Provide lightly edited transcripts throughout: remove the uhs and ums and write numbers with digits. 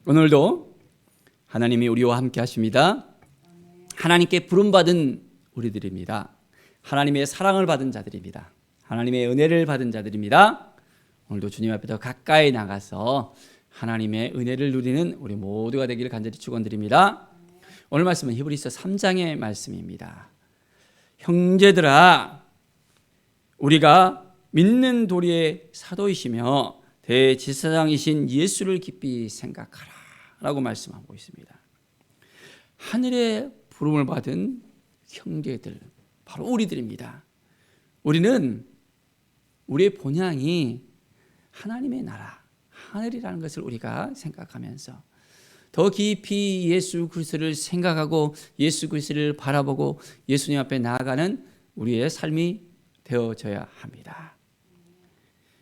오늘도 하나님이 우리와 함께 하십니다. 하나님께 부름받은 우리들입니다. 하나님의 사랑을 받은 자들입니다. 하나님의 은혜를 받은 자들입니다. 오늘도 주님 앞에 더 가까이 나가서 하나님의 은혜를 누리는 우리 모두가 되기를 간절히 축원드립니다. 오늘 말씀은 히브리서 3장의 말씀입니다. 형제들아, 우리가 믿는 도리의 사도이시며 대제사장이신 예수를 깊이 생각하라 라고 말씀하고 있습니다. 하늘의 부름을 받은 형제들, 바로 우리들입니다. 우리는 우리의 본향이 하나님의 나라, 하늘이라는 것을 우리가 생각하면서 더 깊이 예수 그리스도를 생각하고 예수 그리스도를 바라보고 예수님 앞에 나아가는 우리의 삶이 되어져야 합니다.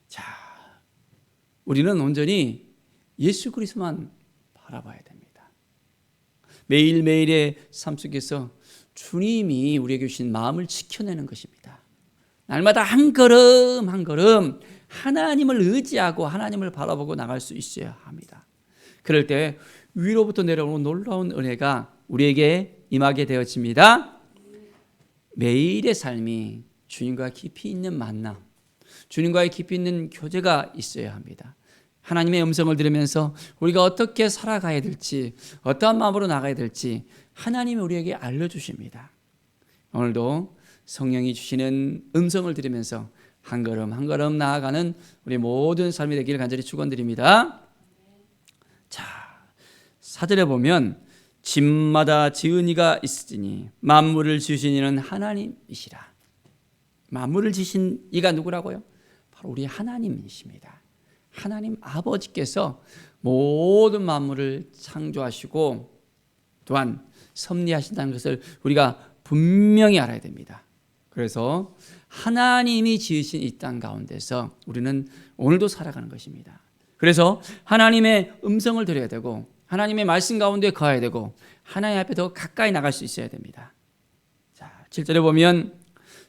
자, 우리는 온전히 예수 그리스도만 바라봐야 됩니다. 매일매일의 삶 속에서 주님이 우리에게 주신 마음을 지켜내는 것입니다. 날마다 한 걸음 한 걸음 하나님을 의지하고 하나님을 바라보고 나갈 수 있어야 합니다. 그럴 때 위로부터 내려오는 놀라운 은혜가 우리에게 임하게 되어집니다. 매일의 삶이 주님과 깊이 있는 만남, 주님과의 깊이 있는 교제가 있어야 합니다. 하나님의 음성을 들으면서 우리가 어떻게 살아가야 될지, 어떠한 마음으로 나가야 될지 하나님이 우리에게 알려주십니다. 오늘도 성령이 주시는 음성을 들으면서 한 걸음 한 걸음 나아가는 우리 모든 삶이 되기를 간절히 축원드립니다. 자, 4절에 보면 집마다 지은 이가 있으니 만물을 지으신 이는 하나님이시라. 만물을 지으신 이가 누구라고요? 바로 우리 하나님이십니다. 하나님 아버지께서 모든 만물을 창조하시고 또한 섭리하신다는 것을 우리가 분명히 알아야 됩니다. 그래서 하나님이 지으신 이 땅 가운데서 우리는 오늘도 살아가는 것입니다. 그래서 하나님의 음성을 들어야 되고 하나님의 말씀 가운데 거해야 되고 하나님 앞에 더 가까이 나갈 수 있어야 됩니다. 자, 7절에 보면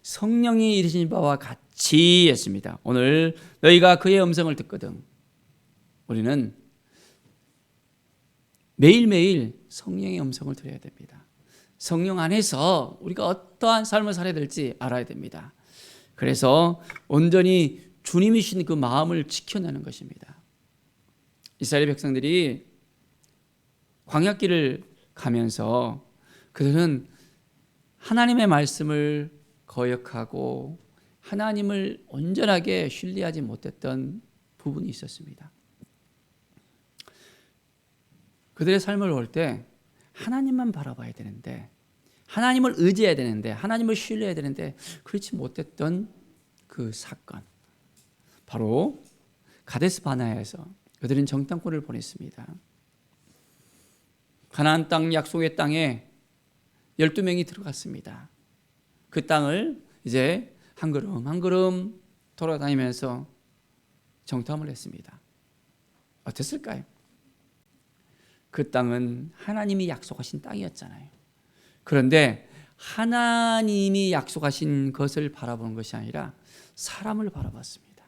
성령이 이르신 바와 같이 했습니다. 오늘 너희가 그의 음성을 듣거든. 우리는 매일매일 성령의 음성을 들어야 됩니다. 성령 안에서 우리가 어떠한 삶을 살아야 될지 알아야 됩니다. 그래서 온전히 주님이신 그 마음을 지켜내는 것입니다. 이스라엘 백성들이 광야길을 가면서 그들은 하나님의 말씀을 거역하고 하나님을 온전하게 신뢰하지 못했던 부분이 있었습니다. 그들의 삶을 볼 때 하나님만 바라봐야 되는데 하나님을 의지해야 되는데 하나님을 신뢰해야 되는데 그렇지 못했던 그 사건, 바로 가데스 바네아에서 그들은 정탐꾼을 보냈습니다. 가나안 땅 약속의 땅에 12명이 들어갔습니다. 그 땅을 이제 한 걸음 한 걸음 돌아다니면서 정탐을 했습니다. 어땠을까요? 그 땅은 하나님이 약속하신 땅이었잖아요. 그런데 하나님이 약속하신 것을 바라보는 것이 아니라 사람을 바라봤습니다.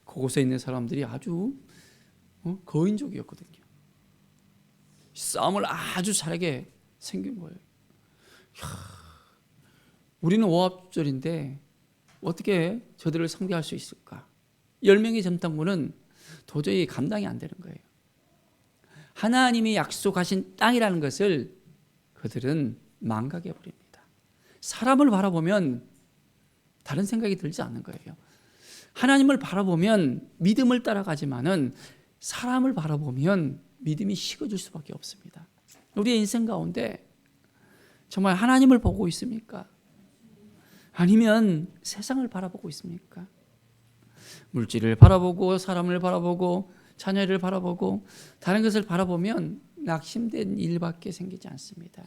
그곳에 있는 사람들이 아주 거인족이었거든요. 싸움을 아주 잘하게 생긴 거예요. 우리는 오합절인데 어떻게 저들을 상대할 수 있을까? 10명의 정탐꾼은 도저히 감당이 안 되는 거예요. 하나님이 약속하신 땅이라는 것을 그들은 망각해 버립니다. 사람을 바라보면 다른 생각이 들지 않는 거예요. 하나님을 바라보면 믿음을 따라가지만은 사람을 바라보면 믿음이 식어질 수밖에 없습니다. 우리의 인생 가운데 정말 하나님을 보고 있습니까? 아니면 세상을 바라보고 있습니까? 물질을 바라보고 사람을 바라보고 자녀를 바라보고 다른 것을 바라보면 낙심된 일밖에 생기지 않습니다.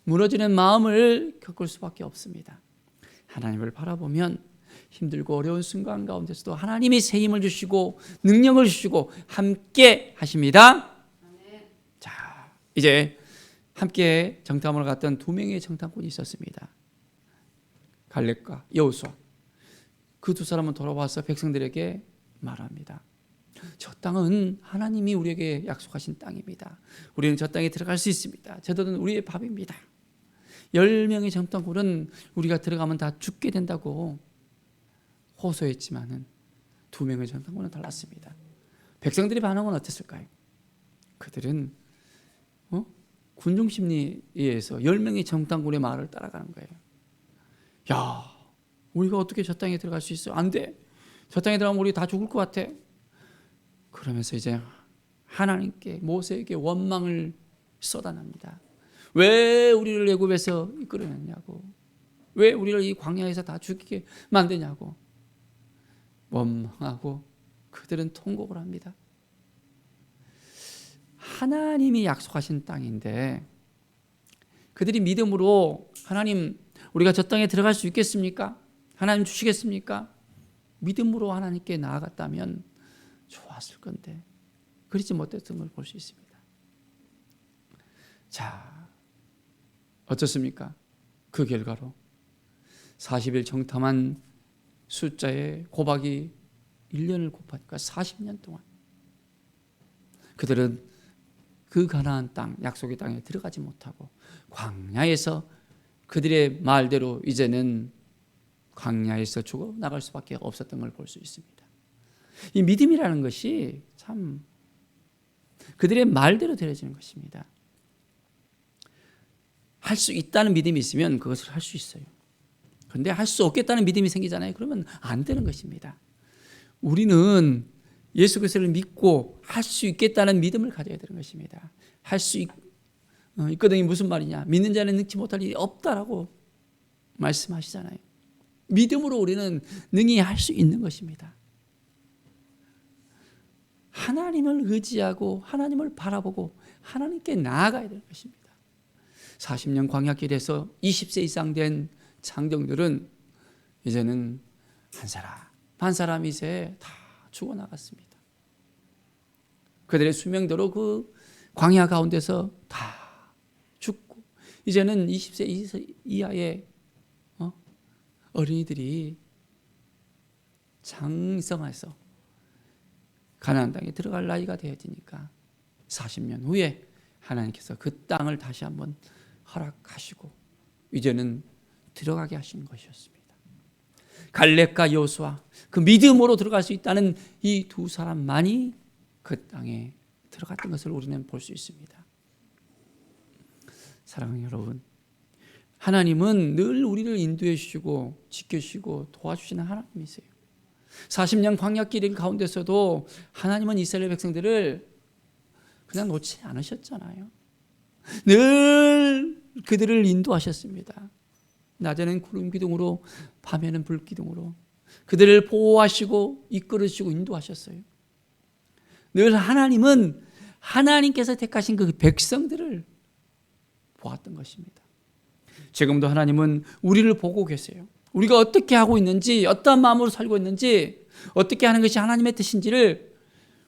무너지는 마음을 겪을 수밖에 없습니다. 하나님을 바라보면 힘들고 어려운 순간 가운데서도 하나님이 새 힘을 주시고 능력을 주시고 함께 하십니다. 자, 이제 함께 정탐을 갔던 2명의 정탐꾼이 있었습니다. 갈렙과 여호수아. 그 두 사람은 돌아와서 백성들에게 말합니다. 저 땅은 하나님이 우리에게 약속하신 땅입니다. 우리는 저 땅에 들어갈 수 있습니다. 저들은 우리의 밥입니다. 10명의 정탐꾼은 우리가 들어가면 다 죽게 된다고 호소했지만은 2명의 정탐꾼은 달랐습니다. 백성들의 반응은 어땠을까요? 그들은 군중 심리에 의해서 10명의 정탐꾼의 말을 따라가는 거예요. 야, 우리가 어떻게 저 땅에 들어갈 수 있어? 안 돼. 저 땅에 들어가면 우리 다 죽을 것 같아. 그러면서 이제 하나님께, 모세에게 원망을 쏟아냅니다. 왜 우리를 애굽에서 이끌어냈냐고, 왜 우리를 이 광야에서 다 죽이게 만드냐고 원망하고 그들은 통곡을 합니다. 하나님이 약속하신 땅인데 그들이 믿음으로 하나님, 우리가 저 땅에 들어갈 수 있겠습니까? 하나님 주시겠습니까? 믿음으로 하나님께 나아갔다면 좋았을 건데 그렇지 못했던 걸 볼 수 있습니다. 자, 어떻습니까? 그 결과로 40일 정탐한 숫자에 곱하기 1년을 곱하니까 40년 동안 그들은 그 가나안 땅, 약속의 땅에 들어가지 못하고 광야에서 그들의 말대로 이제는 광야에서 죽어 나갈 수밖에 없었던 걸 볼 수 있습니다. 이 믿음이라는 것이 참 그들의 말대로 되어지는 것입니다. 할 수 있다는 믿음이 있으면 그것을 할 수 있어요. 그런데 할 수 없겠다는 믿음이 생기잖아요. 그러면 안 되는 것입니다. 우리는 예수 그리스도를 믿고 할 수 있겠다는 믿음을 가져야 되는 것입니다. 할 수 있거든이 무슨 말이냐? 믿는 자는 능치 못할 일이 없다라고 말씀하시잖아요. 믿음으로 우리는 능히 할 수 있는 것입니다. 하나님을 의지하고 하나님을 바라보고 하나님께 나아가야 되는 것입니다. 40년 광야길에서 20세 이상 된 장정들은 이제는 한 사람 이제 다 죽어나갔습니다. 그들의 수명대로 그 광야 가운데서 다 죽고 이제는 20세 이하의 어린이들이 장성해서 가나안 땅에 들어갈 나이가 되어지니까 40년 후에 하나님께서 그 땅을 다시 한번 허락하시고 이제는 들어가게 하신 것이었습니다. 갈렙과 여호수아, 그 믿음으로 들어갈 수 있다는 이 두 사람만이 그 땅에 들어갔던 것을 우리는 볼 수 있습니다. 사랑하는 여러분, 하나님은 늘 우리를 인도해 주시고 지켜주시고 도와주시는 하나님이세요. 40년 광야길 가운데서도 하나님은 이스라엘 백성들을 그냥 놓지 않으셨잖아요. 늘 그들을 인도하셨습니다. 낮에는 구름 기둥으로, 밤에는 불 기둥으로 그들을 보호하시고 이끌으시고 인도하셨어요. 늘 하나님은 하나님께서 택하신 그 백성들을 보았던 것입니다. 지금도 하나님은 우리를 보고 계세요. 우리가 어떻게 하고 있는지, 어떠한 마음으로 살고 있는지, 어떻게 하는 것이 하나님의 뜻인지를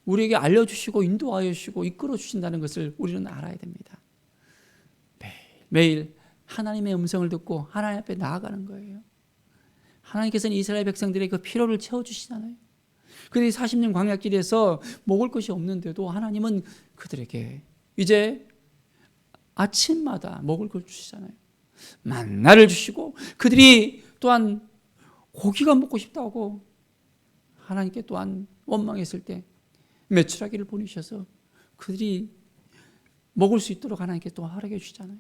우리에게 알려주시고 인도하여 주시고 이끌어 주신다는 것을 우리는 알아야 됩니다. 매일 하나님의 음성을 듣고 하나님 앞에 나아가는 거예요. 하나님께서는 이스라엘 백성들의 그 필요를 채워주시잖아요. 그들이 40년 광야길에서 먹을 것이 없는데도 하나님은 그들에게 이제 아침마다 먹을 걸 주시잖아요. 만나를 주시고 그들이 또한 고기가 먹고 싶다고 하나님께 또한 원망했을 때 메추라기를 보내셔서 그들이 먹을 수 있도록 하나님께 또 허락해 주시잖아요.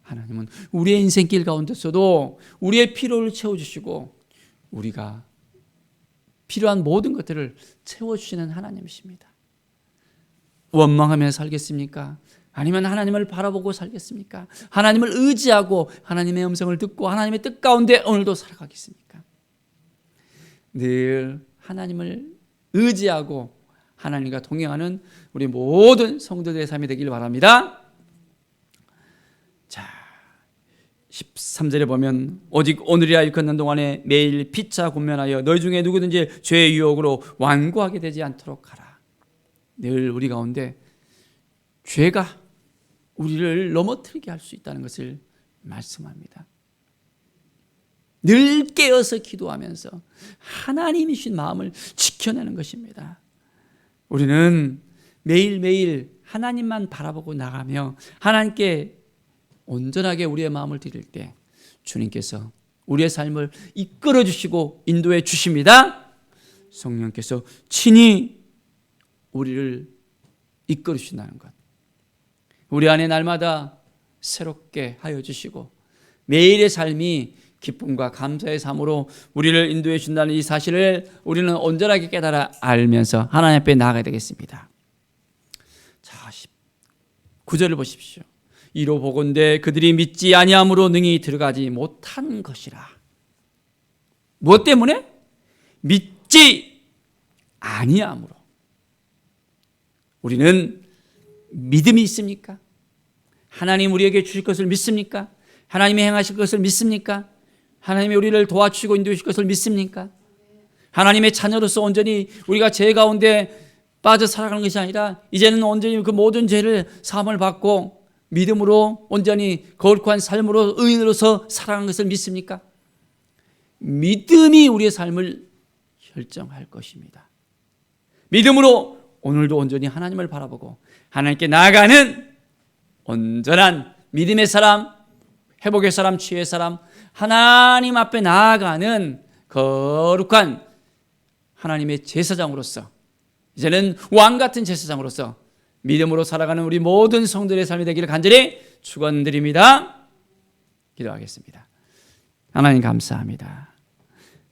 하나님은 우리의 인생길 가운데서도 우리의 필요를 채워주시고 우리가 필요한 모든 것들을 채워주시는 하나님이십니다. 원망하며 살겠습니까? 아니면 하나님을 바라보고 살겠습니까? 하나님을 의지하고 하나님의 음성을 듣고 하나님의 뜻 가운데 오늘도 살아가겠습니까? 늘 하나님을 의지하고 하나님과 동행하는 우리 모든 성도들의 삶이 되길 바랍니다. 자, 13절에 보면 오직 오늘이라 일컫는 동안에 매일 피차 군면하여 너희 중에 누구든지 죄의 유혹으로 완고하게 되지 않도록 하라. 늘 우리 가운데 죄가 우리를 넘어뜨리게 할 수 있다는 것을 말씀합니다. 늘 깨어서 기도하면서 하나님이 주신 마음을 지켜내는 것입니다. 우리는 매일매일 하나님만 바라보고 나가며 하나님께 온전하게 우리의 마음을 드릴 때 주님께서 우리의 삶을 이끌어 주시고 인도해 주십니다. 성령께서 친히 우리를 이끌어 주신다는 것, 우리 안에 날마다 새롭게 하여 주시고 매일의 삶이 기쁨과 감사의 삶으로 우리를 인도해 준다는 이 사실을 우리는 온전하게 깨달아 알면서 하나님 앞에 나아가야 되겠습니다. 자, 9절을 보십시오. 이로 보건대 그들이 믿지 아니함으로 능히 들어가지 못한 것이라. 무엇 때문에? 믿지 아니함으로. 우리는 믿음이 있습니까? 하나님 우리에게 주실 것을 믿습니까? 하나님이 행하실 것을 믿습니까? 하나님이 우리를 도와주시고 인도하실 것을 믿습니까? 하나님의 자녀로서 온전히 우리가 죄 가운데 빠져 살아가는 것이 아니라 이제는 온전히 그 모든 죄를 사함을 받고 믿음으로 온전히 거룩한 삶으로 의인으로서 살아가는 것을 믿습니까? 믿음이 우리의 삶을 결정할 것입니다. 믿음으로 오늘도 온전히 하나님을 바라보고 하나님께 나아가는 온전한 믿음의 사람, 회복의 사람, 치유의 사람, 하나님 앞에 나아가는 거룩한 하나님의 제사장으로서 이제는 왕같은 제사장으로서 믿음으로 살아가는 우리 모든 성도들의 삶이 되기를 간절히 축원드립니다. 기도하겠습니다. 하나님 감사합니다.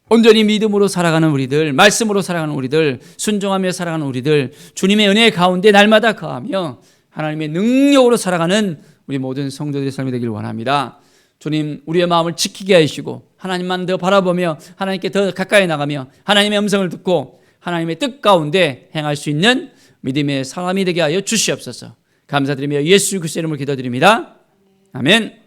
온전히 믿음으로 살아가는 우리들, 말씀으로 살아가는 우리들, 순종하며 살아가는 우리들, 주님의 은혜 가운데 날마다 거하며 하나님의 능력으로 살아가는 우리 모든 성도들의 삶이 되기를 원합니다. 주님, 우리의 마음을 지키게 하시고 하나님만 더 바라보며 하나님께 더 가까이 나가며 하나님의 음성을 듣고 하나님의 뜻 가운데 행할 수 있는 믿음의 사람이 되게 하여 주시옵소서. 감사드리며 예수 그리스도의 이름으로 기도드립니다. 아멘.